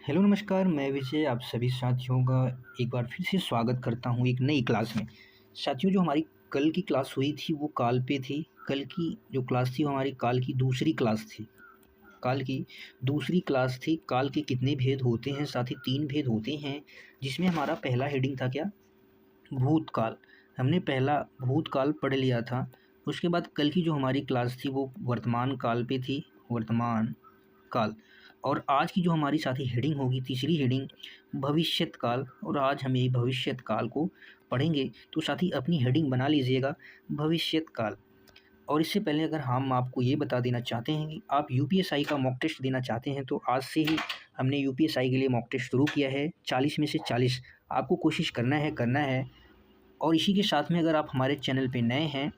Hello नमस्कार, मैं विजय आप सभी साथियों का एक बार फिर से स्वागत करता हूँ एक नई क्लास में। साथियों, जो हमारी कल की क्लास हुई थी वो काल पे थी। कल की जो क्लास थी वो हमारी काल की दूसरी क्लास थी। काल की दूसरी क्लास थी। काल के कितने भेद होते हैं? साथ ही 3 भेद होते हैं, जिसमें हमारा पहला हेडिंग था क्या? भूतकाल। हमने पहला भूतकाल पढ़ लिया था। उसके बाद कल की जो हमारी क्लास थी वो वर्तमान काल पे थी, वर्तमान काल। और आज की जो हमारी साथी हेडिंग होगी, तीसरी हेडिंग, भविष्यत काल। और आज हम यही भविष्यत काल को पढ़ेंगे। तो साथी अपनी हेडिंग बना लीजिएगा, भविष्यत काल। और इससे पहले अगर हम आपको ये बता देना चाहते हैं कि आप यूपीएसआई का मॉक टेस्ट देना चाहते हैं, तो आज से ही हमने यूपीएसआई के लिए मॉक टेस्ट शुरू किया है। 40 में से 40 आपको कोशिश करना है। और इसी के साथ में अगर आप हमारे चैनल पे नए हैं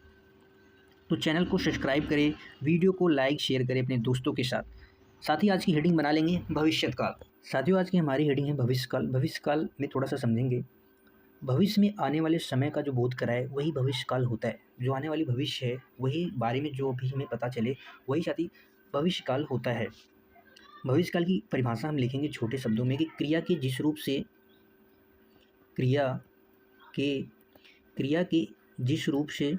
तो चैनल को सब्सक्राइब करें, वीडियो को लाइक शेयर करें अपने दोस्तों के साथ। साथ ही आज की हेडिंग बना लेंगे भविष्यत काल। साथियों, आज की हमारी हेडिंग है भविष्य काल। भविष्य काल में थोड़ा सा समझेंगे। भविष्य में आने वाले समय का जो बोध कराए वही भविष्य काल होता है। जो आने वाली भविष्य है वही बारे में जो अभी हमें पता चले वही साथी भविष्य काल होता है। भविष्य काल की परिभाषा हम लिखेंगे छोटे शब्दों में कि क्रिया के क्रिया के जिस रूप से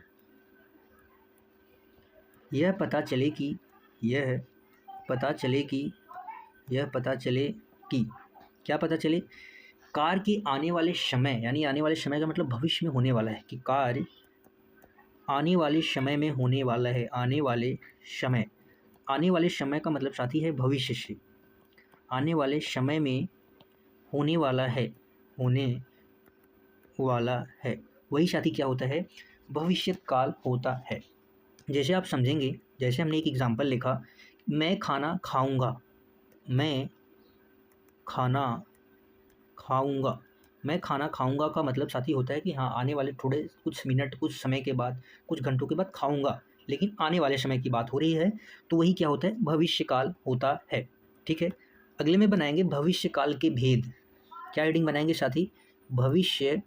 यह पता चले कि यह पता चले कि यह पता चले कि क्या पता चले? कार्य के आने वाले समय, यानी आने वाले समय का मतलब भविष्य में होने वाला है कि कार्य आने वाले समय में होने वाला है। आने वाले समय का मतलब साथी है भविष्य से। आने वाले समय में होने वाला है, होने वाला है, वही साथी क्या होता है? भविष्यत काल होता है। जैसे आप समझेंगे, जैसे हमने एक एग्जाम्पल लिखा, मैं खाना खाऊंगा। मैं खाना खाऊंगा। मैं खाना खाऊंगा का मतलब साथी होता है कि हाँ, आने वाले थोड़े कुछ मिनट, कुछ समय के बाद, कुछ घंटों के बाद खाऊंगा, लेकिन आने वाले समय की बात हो रही है, तो वही क्या होता है? भविष्य काल होता है। ठीक है। अगले में बनाएंगे भविष्य काल के भेद। क्या हेडिंग बनाएंगे साथी? भविष्यत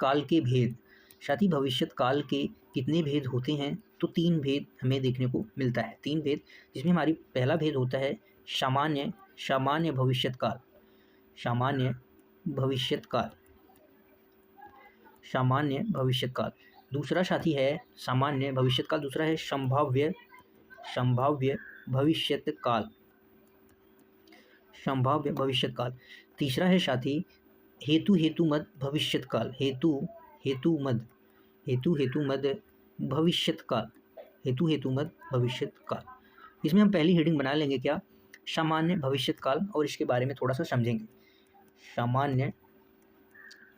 काल के भेद। साथी, भविष्यत काल के कितने भेद होते हैं? तो 3 भेद हमें देखने को मिलता है। 3 भेद, जिसमें हमारी पहला भेद होता है सामान्य भविष्यत काल। सामान्य भविष्यत काल। सामान्य भविष्यत काल। दूसरा साथी है सामान्य भविष्यत काल। दूसरा है संभाव्य भविष्यत काल। संभाव्य भविष्यत काल। तीसरा है साथी हेतुमद भविष्यत काल। हेतुमद भविष्यत काल। हेतुमद भविष्यत काल। इसमें हम पहली हेडिंग बना लेंगे क्या? सामान्य भविष्यत काल, और इसके बारे में थोड़ा सा समझेंगे। सामान्य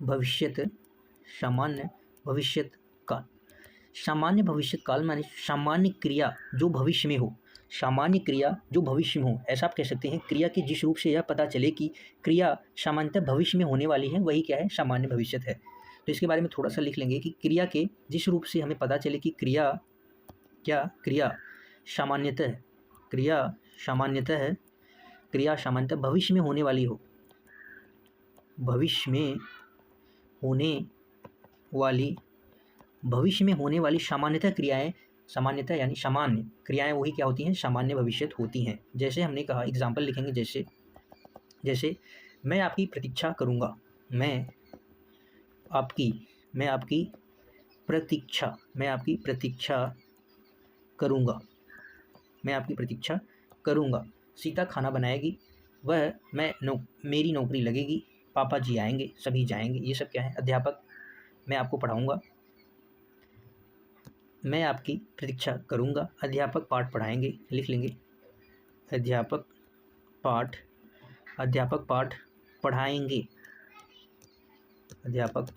भविष्यत काल। सामान्य भविष्यत काल माने सामान्य क्रिया जो भविष्य में हो। सामान्य क्रिया जो भविष्य में हो, ऐसा आप कह सकते हैं। क्रिया के जिस रूप से यह पता चले कि क्रिया सामान्यतः भविष्य में होने वाली है, वही क्या है? सामान्य भविष्यत है। तो इसके बारे में थोड़ा सा लिख लेंगे कि क्रिया के जिस रूप से हमें पता चले कि क्रिया सामान्यतः भविष्य में होने वाली हो। भविष्य में होने वाली सामान्यतः क्रियाएं, सामान्यतः यानी सामान्य क्रियाएं, वही क्या होती हैं? सामान्य भविष्यत होती हैं। जैसे हमने कहा, एग्जाम्पल लिखेंगे, जैसे मैं आपकी प्रतीक्षा करूँगा। मैं आपकी प्रतीक्षा करूँगा। सीता खाना बनाएगी। मेरी नौकरी लगेगी। पापा जी आएंगे, सभी जाएंगे। ये सब क्या है? अध्यापक। मैं आपको पढ़ाऊँगा। मैं आपकी प्रतीक्षा करूँगा। अध्यापक पाठ पढ़ाएंगे। लिख लेंगे, अध्यापक पाठ पढ़ाएंगे। अध्यापक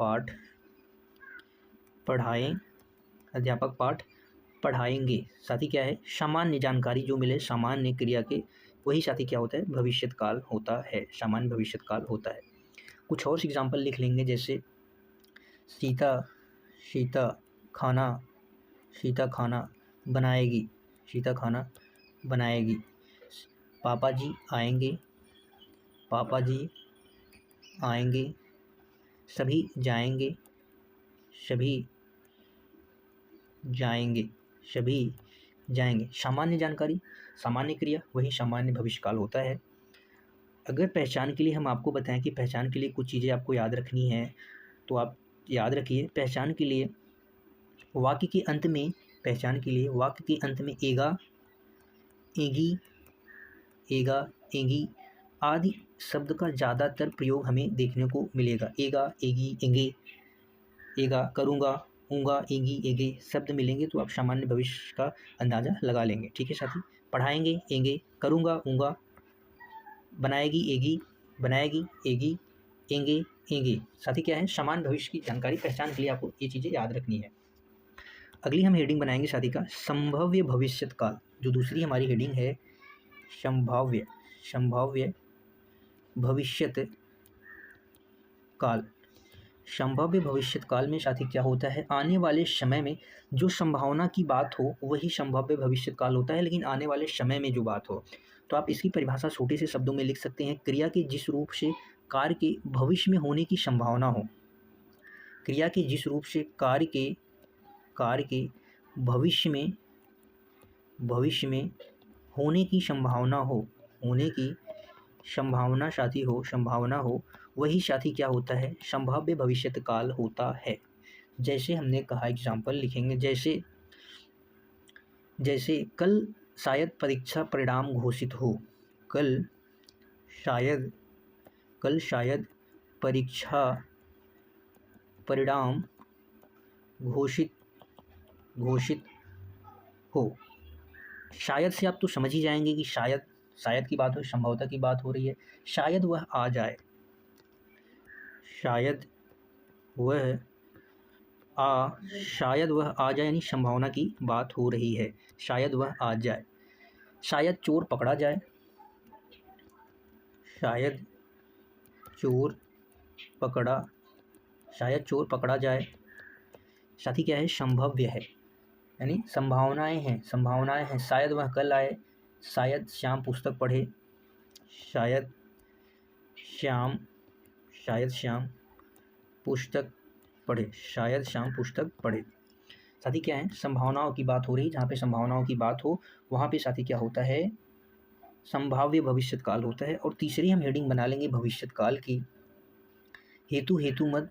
पाठ पढ़ाएंगे। साथी क्या है? सामान्य जानकारी जो मिले सामान्य क्रिया के, वही साथी क्या होता है? भविष्यत काल होता है। सामान्य भविष्यत काल होता है। कुछ और एग्जाम्पल लिख लेंगे, जैसे सीता खाना बनाएगी। पापा जी आएंगे। सभी जाएंगे। सामान्य जानकारी, सामान्य क्रिया, वही सामान्य भविष्य काल होता है। अगर पहचान के लिए हम आपको बताएं कि पहचान के लिए कुछ चीज़ें आपको याद रखनी है, तो आप याद रखिए। पहचान के लिए वाक्य के अंत में, पहचान के लिए वाक्य के अंत में एगा, एगी, एगा, एगी आदि शब्द का ज़्यादातर प्रयोग हमें देखने को मिलेगा। एगा, एगी, एंगे, एगा, करूँगा, ऊँगा, एगी, एगे शब्द मिलेंगे तो आप सामान्य भविष्य का अंदाज़ा लगा लेंगे। ठीक है साथी। पढ़ाएंगे, एंगे, करूँगा, ऊँगा, बनाएगी, एगी, बनाएगी, एगी, एंगे, एंगे साथी क्या है, सामान्य भविष्य की जानकारी पहचान के लिए आपको ये चीज़ें याद रखनी है। अगली हम हेडिंग बनाएंगे साथी का संभाव्य भविष्यत काल। जो दूसरी हमारी हेडिंग है संभाव्य, संभाव्य भविष्यत काल। संभाव्य भविष्यत काल में साथी क्या होता है, आने वाले समय में जो संभावना की बात हो वही संभाव्य भविष्यत काल होता है, लेकिन आने वाले समय में जो बात हो। तो आप इसकी परिभाषा छोटे से शब्दों में लिख सकते हैं, क्रिया के जिस रूप से कार्य के भविष्य में होने की संभावना हो। क्रिया के जिस रूप से कार्य के भविष्य में होने की संभावना हो, होने की संभावना साथी हो, संभावना हो, वही साथी क्या होता है, संभाव्य भविष्यत काल होता है। जैसे हमने कहा, एग्जाम्पल लिखेंगे, जैसे कल शायद परीक्षा परिणाम घोषित हो, कल शायद परीक्षा परिणाम घोषित हो। शायद से आप तो समझ ही जाएंगे कि शायद की बात हो, संभवतः की बात हो रही है। शायद वह आ जाए, शायद वह आ जाए यानी संभावना की बात हो रही है, शायद वह आ जाए। शायद चोर पकड़ा जाए, शायद चोर पकड़ा जाए साथी क्या है, संभव्य है यानी संभावनाएं हैं। शायद वह कल आए, शायद श्याम पुस्तक पढ़े, शायद श्याम पुस्तक पढ़े साथी क्या है, संभावनाओं की बात हो रही है। जहाँ पे संभावनाओं की बात हो वहाँ पे साथी क्या होता है, संभाव्य भविष्यत काल होता है। और तीसरी हम हेडिंग बना लेंगे भविष्यत काल की हेतुमद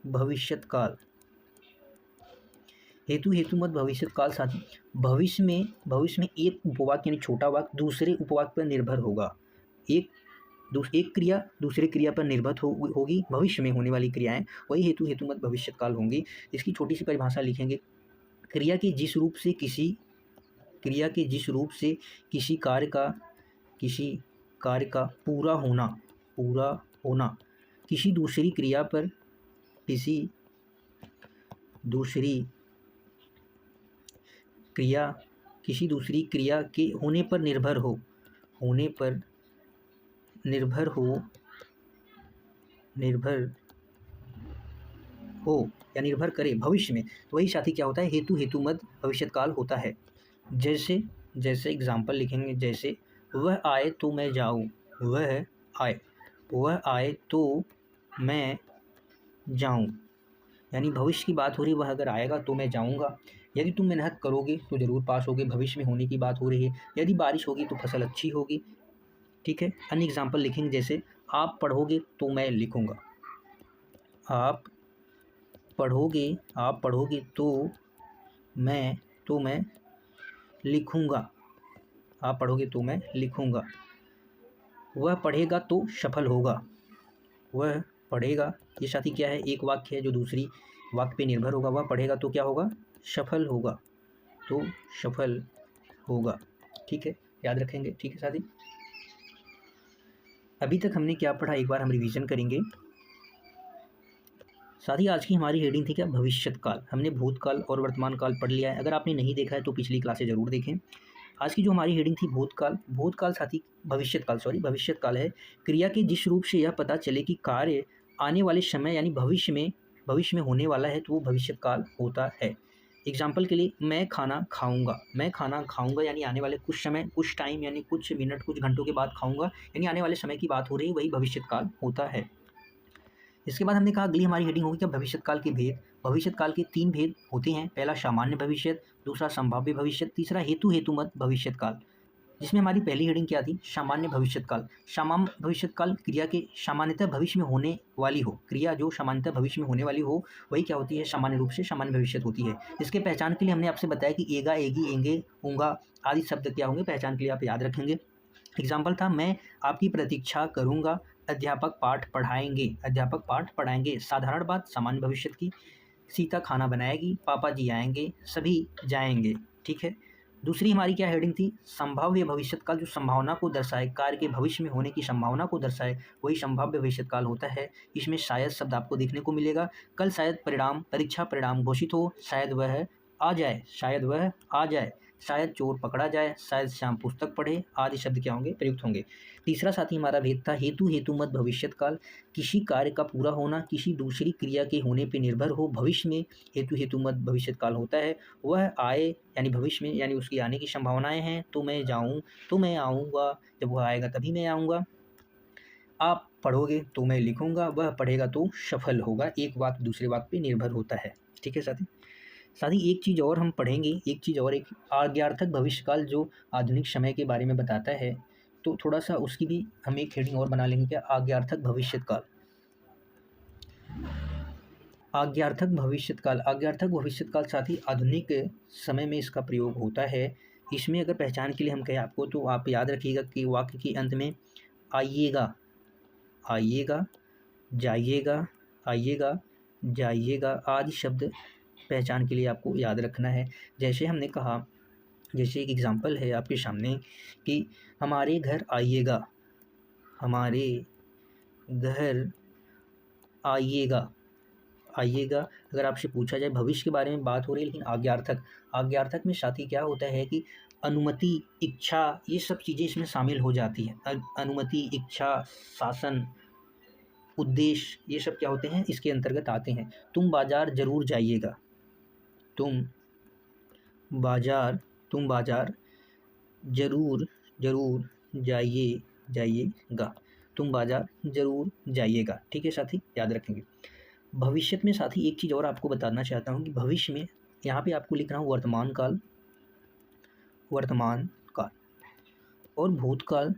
भविष्यत काल। हेतुमद भविष्यत काल साथी भविष्य में एक उपवाक्य यानी छोटा वाक्य दूसरे उपवाक्य पर निर्भर होगा। एक क्रिया दूसरे क्रिया पर निर्भर होगी, भविष्य में होने वाली क्रियाएं वही हेतुमद भविष्यत काल होंगी। इसकी छोटी सी परिभाषा लिखेंगे, क्रिया के जिस रूप से किसी कार्य का पूरा होना किसी दूसरी क्रिया के होने पर निर्भर हो या निर्भर करे भविष्य में, तो वही साथी क्या होता है, हेतुमद भविष्यत काल होता है। जैसे एग्जाम्पल लिखेंगे, जैसे वह आए तो मैं जाऊँ, वह आए तो मैं जाऊँ यानी भविष्य की बात हो रही है, वह अगर आएगा तो मैं जाऊँगा। यदि तुम मेहनत करोगे तो ज़रूर पास होगे, भविष्य में होने की बात हो रही है। यदि बारिश होगी तो फसल अच्छी होगी। ठीक है। अन्य एग्जाम्पल लिखेंगे, जैसे आप पढ़ोगे तो मैं लिखूँगा, आप पढ़ोगे तो मैं लिखूँगा, आप पढ़ोगे तो मैं लिखूँगा। वह पढ़ेगा तो सफल होगा, वह पढ़ेगा, ये साथी क्या है, एक वाक्य है जो दूसरी वाक्य पे निर्भर होगा। वह पढ़ेगा तो क्या होगा, सफल होगा। ठीक है, याद रखेंगे। ठीक है साथी, अभी तक हमने क्या पढ़ा, एक बार हम रिवीजन करेंगे साथी। आज की हमारी हेडिंग थी क्या, भविष्यत काल। हमने भूतकाल और वर्तमान काल पढ़ लिया है। अगर आपने नहीं देखा है तो पिछली क्लासें ज़रूर देखें। आज की जो हमारी हेडिंग थी भूतकाल साथी, भविष्यत काल है क्रिया के जिस रूप से यह पता चले कि कार्य आने वाले समय यानी भविष्य में होने वाला है, तो वो भविष्यत काल होता है। एग्जाम्पल के लिए, मैं खाना खाऊंगा यानी आने वाले कुछ समय, कुछ टाइम यानी कुछ मिनट, कुछ घंटों के बाद खाऊंगा यानी आने वाले समय की बात हो रही है, वही भविष्यत काल होता है। इसके बाद हमने कहा अगली हमारी हेडिंग होगी क्या, भविष्यत काल के भेद। भविष्य काल के 3 भेद होते हैं। पहला सामान्य भविष्य, दूसरा संभाव्य भविष्य, तीसरा हेतुमत भविष्य काल। जिसमें हमारी पहली हेडिंग क्या थी? सामान्य भविष्य काल। सामान्य भविष्य काल क्रिया के सामान्यतः भविष्य में होने वाली हो, क्रिया जो सामान्यतः भविष्य में होने वाली हो वही क्या होती है? सामान्य रूप से सामान्य भविष्य होती है। इसके पहचान के लिए हमने आपसे बताया कि एगा, एगी, एंगे, ऊँगा आदि शब्द क्या होंगे, पहचान के लिए आप याद रखेंगे। एग्जाम्पल था, मैं आपकी प्रतीक्षा करूँगा, अध्यापक पाठ पढ़ाएंगे, अध्यापक पाठ पढ़ाएंगे। साधारण बात सामान्य भविष्य की। सीता खाना बनाएगी, पापा जी आएंगे, सभी जाएंगे। ठीक है। दूसरी हमारी क्या हेडिंग थी? संभाव्य भविष्य काल, जो संभावना को दर्शाए, कार्य के भविष्य में होने की संभावना को दर्शाए, वही संभाव्य भविष्य काल होता है। इसमें शायद शब्द आपको देखने को मिलेगा। कल शायद परीक्षा परिणाम घोषित हो, शायद वह आ जाए, शायद वह आ जाए, शायद चोर पकड़ा जाए, शायद श्याम पुस्तक पढ़े आदि शब्द क्या होंगे? प्रयुक्त होंगे। तीसरा साथी हमारा भेद था हेतुमत भविष्य काल। किसी कार्य का पूरा होना किसी दूसरी क्रिया के होने पर निर्भर हो, भविष्य में हेतुमत भविष्य काल होता है। वह आए यानी भविष्य में, यानी उसकी आने की संभावनाएं हैं। तो मैं जाऊँ तो मैं आऊँगा, जब वह आएगा तभी मैं आऊँगा। आप पढ़ोगे तो मैं लिखूँगा, वह पढ़ेगा तो सफल होगा। एक बात दूसरे बात पे निर्भर होता है। ठीक है साथी। साथी एक चीज़ और हम पढ़ेंगे, एक चीज़ और, एक आज्ञार्थक भविष्यकाल जो आधुनिक समय के बारे में बताता है, तो थोड़ा सा उसकी भी हम एक हेडिंग और बना लेंगे। क्या? आज्ञार्थक भविष्यकाल। आज्ञार्थक भविष्यकाल, आज्ञार्थक भविष्यकाल साथी आधुनिक समय में इसका प्रयोग होता है। इसमें अगर पहचान के लिए हम कहें आपको, तो आप याद रखिएगा कि वाक्य के अंत में आइएगा, आइएगा, जाइएगा, आइएगा, जाइएगा आदि शब्द पहचान के लिए आपको याद रखना है। जैसे हमने कहा, जैसे एक एग्जांपल है आपके सामने कि हमारे घर आइएगा, हमारे घर आइएगा, आइएगा। अगर आपसे पूछा जाए भविष्य के बारे में बात हो रही है, लेकिन आज्ञार्थक, आज्ञार्थक में साथी क्या होता है कि अनुमति, इच्छा, ये सब चीज़ें इसमें शामिल हो जाती हैं। अनुमति, इच्छा, शासन, उद्देश्य, ये सब क्या होते हैं? इसके अंतर्गत आते हैं। तुम बाजार जरूर जाइएगा, तुम बाजार जरूर जाइएगा, तुम बाजार जरूर जाइएगा। ठीक है साथी, याद रखेंगे। भविष्य में साथी एक चीज़ और आपको बताना चाहता हूँ कि भविष्य में यहाँ पे आपको लिख रहा हूँ वर्तमान काल और भूतकाल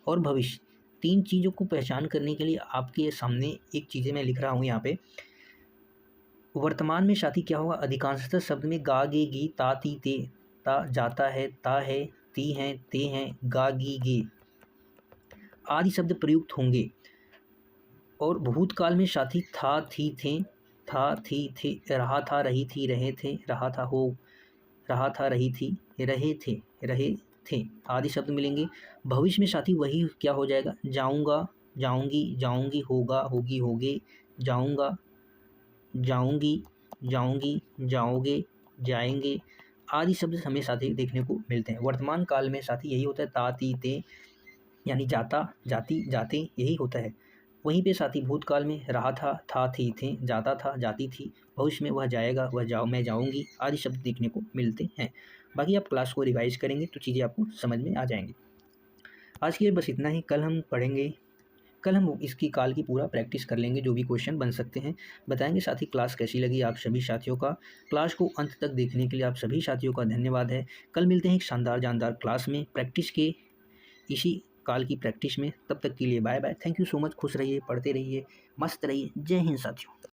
और भविष्य। 3 चीज़ों को पहचान करने के लिए आपके सामने एक चीज़ें मैं लिख रहा हूँ यहाँ पे। वर्तमान में साथी क्या होगा? अधिकांशतः शब्द में गा, गे, गी, ता, ती, ते, ता, जाता है, ता है, ती हैं, ते हैं, गा, गी, गे आदि शब्द प्रयुक्त होंगे। और भूतकाल में साथी था, थी, थे, था, थी, थे, रहा था, रही थी, रहे थे, रहा था, हो रहा था, रही थी, रहे थे आदि शब्द मिलेंगे। भविष्य में साथी वही क्या हो जाएगा? जाऊँगा, जाऊँगी, जाऊँगी, होगा, होगी, होगे, जाऊँगा, जाऊँगी, जाऊँगी, जाओगे, जाएंगे आदि शब्द हमें साथी देखने को मिलते हैं। वर्तमान काल में साथी यही होता है, ता, ती, ते, यानी जाता, जाती, जाते, यही होता है। वहीं पे साथी भूतकाल में रहा था, थी, थे, जाता था, जाती थी। भविष्य में वह जाएगा, वह जाओ, मैं जाऊँगी आदि शब्द देखने को मिलते हैं। बाकी आप क्लास को रिवाइज करेंगे तो चीज़ें आपको समझ में आ जाएंगी। आज के लिए बस इतना ही। कल हम पढ़ेंगे, कल हम इसकी काल की पूरा प्रैक्टिस कर लेंगे, जो भी क्वेश्चन बन सकते हैं बताएंगे। साथ ही क्लास कैसी लगी आप सभी साथियों का, क्लास को अंत तक देखने के लिए आप सभी साथियों का धन्यवाद है। कल मिलते हैं एक शानदार जानदार क्लास में, प्रैक्टिस के इसी काल की प्रैक्टिस में। तब तक के लिए bye bye, thank you so much. खुश रहिए, पढ़ते रहिए, मस्त रहिए। जय हिंद साथियों।